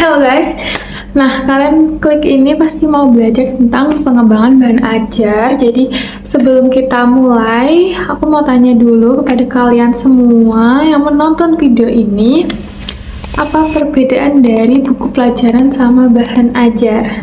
Halo guys, nah kalian klik ini pasti mau belajar tentang pengembangan bahan ajar. Jadi sebelum kita mulai, aku mau tanya dulu kepada kalian semua yang menonton video ini, apa perbedaan dari buku pelajaran sama bahan ajar?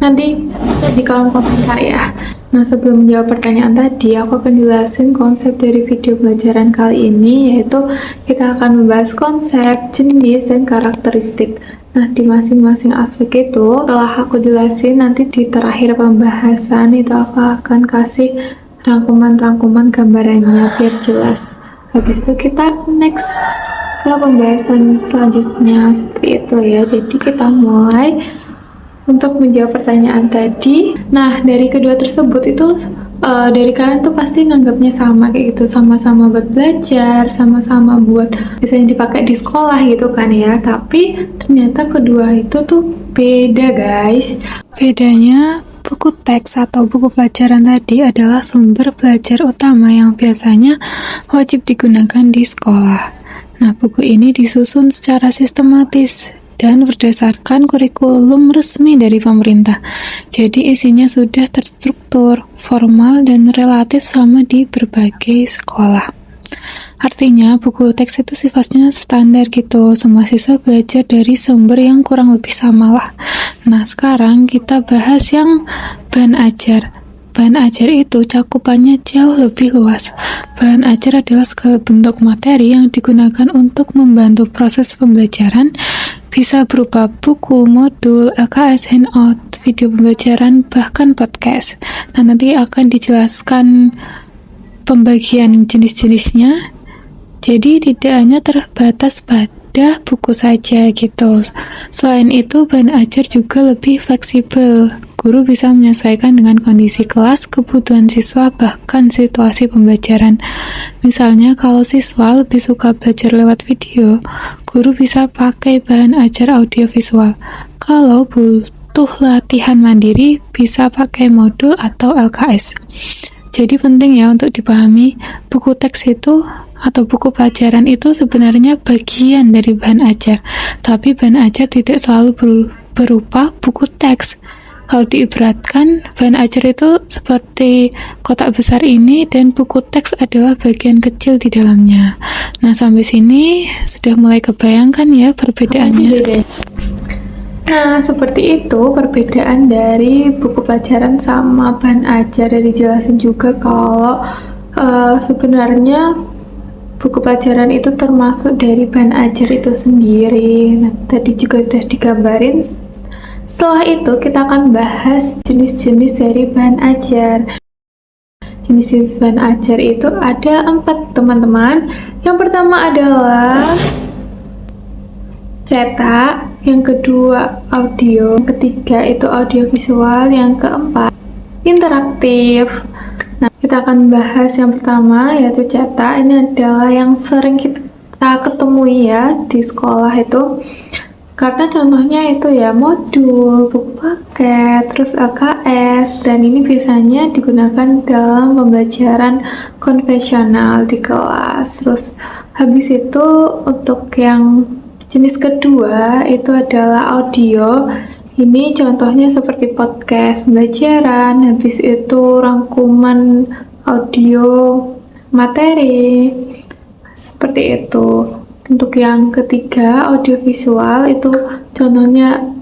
Nanti di kolom komentar ya. Nah, sebelum menjawab pertanyaan tadi, aku akan jelasin konsep dari video pelajaran kali ini, yaitu kita akan membahas konsep, jenis, dan karakteristik. Nah, di masing-masing aspek itu, setelah aku jelasin, nanti di terakhir pembahasan itu aku akan kasih rangkuman-rangkuman gambarannya biar jelas. Habis itu kita next ke pembahasan selanjutnya, seperti itu ya. Jadi kita mulai. Untuk menjawab pertanyaan tadi, nah dari kedua tersebut itu dari kalian tuh pasti nganggapnya sama kayak gitu, sama-sama buat belajar, sama-sama buat biasanya dipakai di sekolah gitu kan ya. Tapi ternyata kedua itu tuh beda guys. Bedanya buku teks atau buku pelajaran tadi adalah sumber belajar utama yang biasanya wajib digunakan di sekolah. Nah, buku ini disusun secara sistematis dan berdasarkan kurikulum resmi dari pemerintah. Jadi isinya sudah terstruktur, formal, dan relatif sama di berbagai sekolah. Artinya buku teks itu sifatnya standar gitu, semua siswa belajar dari sumber yang kurang lebih sama lah. Nah, sekarang kita bahas yang bahan ajar. Bahan ajar itu cakupannya jauh lebih luas. Bahan ajar adalah segala bentuk materi yang digunakan untuk membantu proses pembelajaran, bisa berupa buku, modul, LKS, handout, video pembelajaran, bahkan podcast. Nah, nanti akan dijelaskan pembagian jenis-jenisnya. Jadi tidak hanya terbatas pada buku saja gitu. Selain itu, bahan ajar juga lebih fleksibel. Guru bisa menyesuaikan dengan kondisi kelas, kebutuhan siswa, bahkan situasi pembelajaran. Misalnya, kalau siswa lebih suka belajar lewat video, guru bisa pakai bahan ajar audiovisual. Kalau butuh latihan mandiri, bisa pakai modul atau LKS. Jadi penting ya untuk dipahami, buku teks itu atau buku pelajaran itu sebenarnya bagian dari bahan ajar. Tapi bahan ajar tidak selalu berupa buku teks. Kalau diibaratkan, bahan ajar itu seperti kotak besar ini dan buku teks adalah bagian kecil di dalamnya. Nah, sampai sini sudah mulai kebayangkan ya perbedaannya. Nah, seperti itu perbedaan dari buku pelajaran sama bahan ajar. Dan dijelasin juga kalau sebenarnya buku pelajaran itu termasuk dari bahan ajar itu sendiri. Nah, tadi juga sudah digambarin. Setelah itu kita akan bahas jenis-jenis dari bahan ajar. Jenis-jenis bahan ajar itu ada 4 teman-teman. Yang pertama adalah cetak, yang kedua audio, yang ketiga itu audiovisual, yang keempat interaktif. Nah, kita akan bahas yang pertama yaitu cetak. Ini adalah yang sering kita ketemui ya di sekolah itu. Karena contohnya itu ya modul, buku paket, terus LKS, dan ini biasanya digunakan dalam pembelajaran konvensional di kelas. Terus habis itu untuk yang jenis kedua itu adalah audio. Ini contohnya seperti podcast pembelajaran, habis itu rangkuman audio materi, seperti itu. Untuk yang ketiga, audiovisual, itu contohnya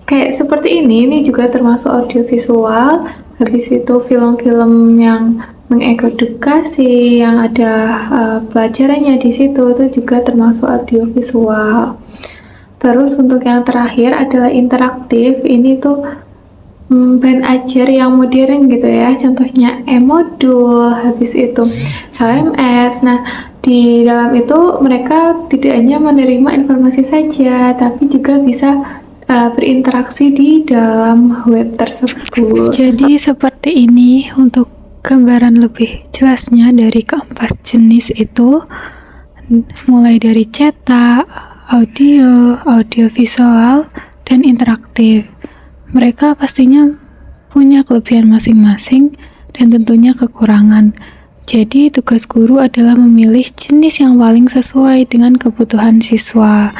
kayak seperti ini juga termasuk audiovisual. Habis itu film-film yang mengedukasi, yang ada pelajarannya di situ, itu juga termasuk audiovisual. Terus untuk yang terakhir adalah interaktif. Ini tuh bahan ajar yang modern gitu ya, contohnya e-modul, habis itu LMS. Nah, di dalam itu mereka tidak hanya menerima informasi saja, tapi juga bisa berinteraksi di dalam web tersebut. Jadi seperti ini untuk gambaran lebih jelasnya dari keempat jenis itu, mulai dari cetak, audio, audiovisual, dan interaktif. Mereka pastinya punya kelebihan masing-masing dan tentunya kekurangan. Jadi tugas guru adalah memilih jenis yang paling sesuai dengan kebutuhan siswa.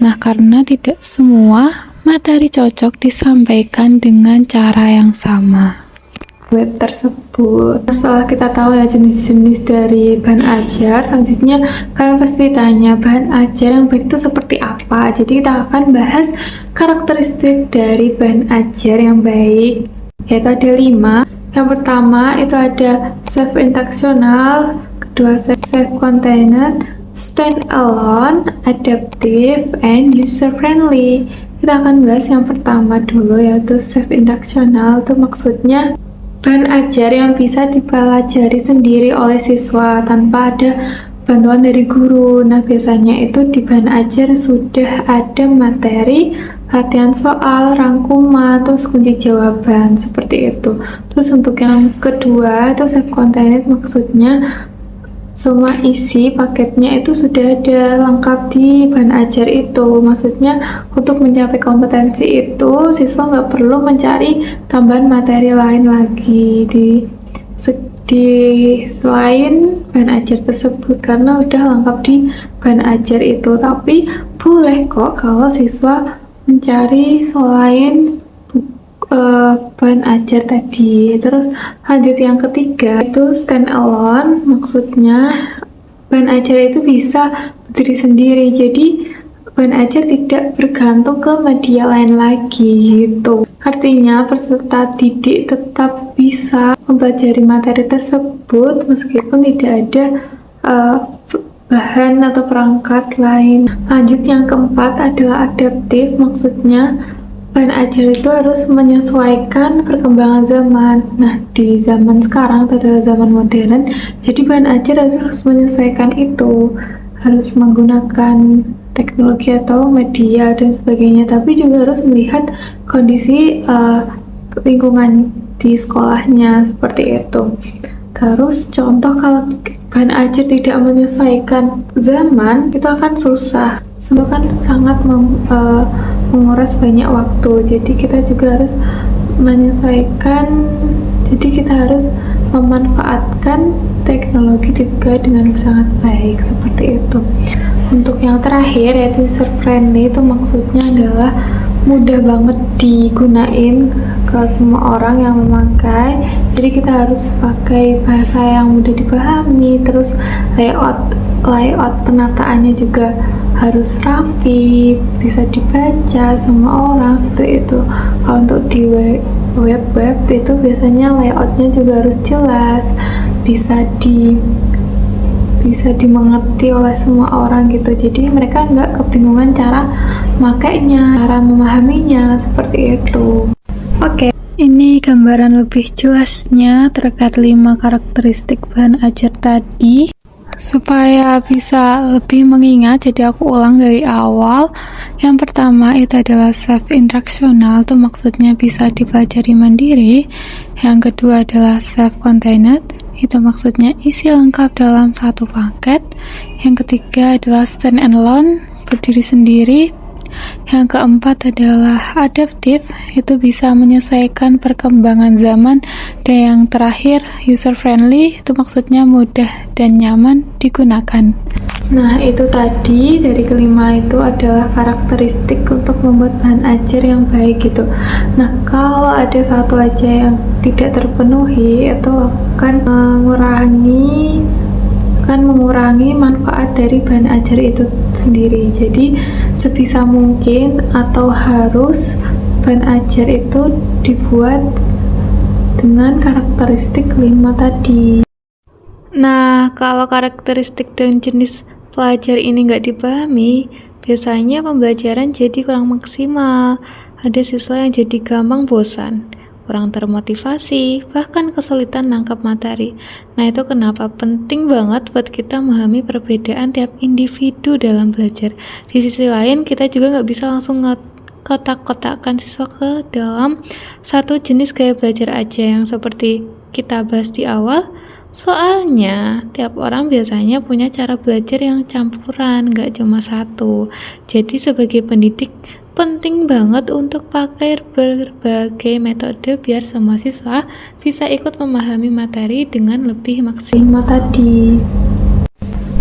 Nah, karena tidak semua materi cocok disampaikan dengan cara yang sama web tersebut. Setelah kita tahu ya jenis-jenis dari bahan ajar, selanjutnya kalian pasti tanya bahan ajar yang baik itu seperti apa. Jadi kita akan bahas karakteristik dari bahan ajar yang baik, yaitu ada 5. Yang pertama itu ada self-instructional, kedua self-contained, stand-alone, adaptive, and user-friendly. Kita akan bahas yang pertama dulu, yaitu self-instructional. Itu maksudnya bahan ajar yang bisa dipelajari sendiri oleh siswa tanpa ada bantuan dari guru. Nah, biasanya itu di bahan ajar sudah ada materi, latihan soal, rangkuman, terus kunci jawaban, seperti itu. Terus untuk yang kedua, itu self-contained, maksudnya semua isi paketnya itu sudah ada lengkap di bahan ajar itu. Maksudnya untuk mencapai kompetensi itu siswa nggak perlu mencari tambahan materi lain lagi di selain bahan ajar tersebut, karena udah lengkap di bahan ajar itu. Tapi boleh kok kalau siswa mencari selain bahan ajar tadi. Terus lanjut yang ketiga itu stand alone, maksudnya bahan ajar itu bisa berdiri sendiri, jadi bahan ajar tidak bergantung ke media lain lagi gitu. Artinya peserta didik tetap bisa mempelajari materi tersebut meskipun tidak ada bahan atau perangkat lain. Lanjut yang keempat adalah adaptif, maksudnya bahan ajar itu harus menyesuaikan perkembangan zaman. Nah, di zaman sekarang itu adalah zaman modern, jadi bahan ajar harus menyesuaikan itu, harus menggunakan teknologi atau media dan sebagainya, tapi juga harus melihat kondisi lingkungan di sekolahnya, seperti itu. Terus contoh kalau bahan ajar tidak menyesuaikan zaman, itu akan susah. Semua kan sangat menguras banyak waktu, jadi kita juga harus menyesuaikan, jadi kita harus memanfaatkan teknologi juga dengan sangat baik, seperti itu. Untuk yang terakhir yaitu user friendly, itu maksudnya adalah mudah banget digunain ke semua orang yang memakai, jadi kita harus pakai bahasa yang mudah dipahami. Terus layout penataannya juga harus rapi, bisa dibaca sama orang, seperti itu. Kalau untuk di web itu biasanya layoutnya juga harus jelas, bisa dimengerti oleh semua orang gitu, jadi mereka nggak kebingungan cara makainya, cara memahaminya, seperti itu. Oke, ini gambaran lebih jelasnya terkait 5 karakteristik bahan ajar tadi. Supaya bisa lebih mengingat, jadi aku ulang dari awal. Yang pertama itu adalah self-instructional, itu maksudnya bisa dipelajari mandiri. Yang kedua adalah self-contained, itu maksudnya isi lengkap dalam satu paket. Yang ketiga adalah stand alone, berdiri sendiri. Yang keempat adalah adaptif, itu bisa menyesuaikan perkembangan zaman. Dan yang terakhir user friendly, itu maksudnya mudah dan nyaman digunakan. Nah, itu tadi dari kelima itu adalah karakteristik untuk membuat bahan ajar yang baik gitu. Nah, kalau ada satu aja yang tidak terpenuhi, itu akan mengurangi manfaat dari bahan ajar itu sendiri. Jadi sebisa mungkin atau harus bahan ajar itu dibuat dengan karakteristik 5 tadi. Nah, kalau karakteristik dan jenis pelajar ini nggak dipahami, biasanya pembelajaran jadi kurang maksimal. Ada siswa yang jadi gampang bosan, kurang termotivasi, bahkan kesulitan nangkap materi. Nah, itu kenapa penting banget buat kita memahami perbedaan tiap individu dalam belajar. Di sisi lain, kita juga nggak bisa langsung kotak-kotakkan siswa ke dalam satu jenis gaya belajar aja yang seperti kita bahas di awal. Soalnya, tiap orang biasanya punya cara belajar yang campuran, nggak cuma satu. Jadi sebagai pendidik, penting banget untuk pakai berbagai metode biar semua siswa bisa ikut memahami materi dengan lebih maksimal tadi.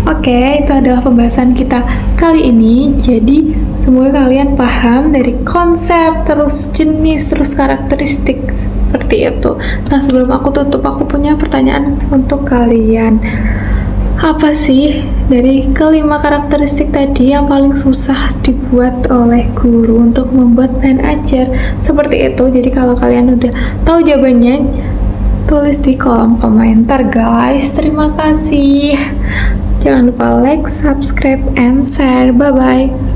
Oke, itu adalah pembahasan kita kali ini. Jadi Semoga kalian paham dari konsep, terus jenis, terus karakteristik seperti itu. Nah, sebelum aku tutup, aku punya pertanyaan untuk kalian. Apa sih dari kelima karakteristik tadi yang paling susah dibuat oleh guru untuk membuat bahan ajar seperti itu? Jadi kalau kalian udah tahu jawabannya, tulis di kolom komentar guys. Terima kasih. Jangan lupa like, subscribe, and share. Bye-bye.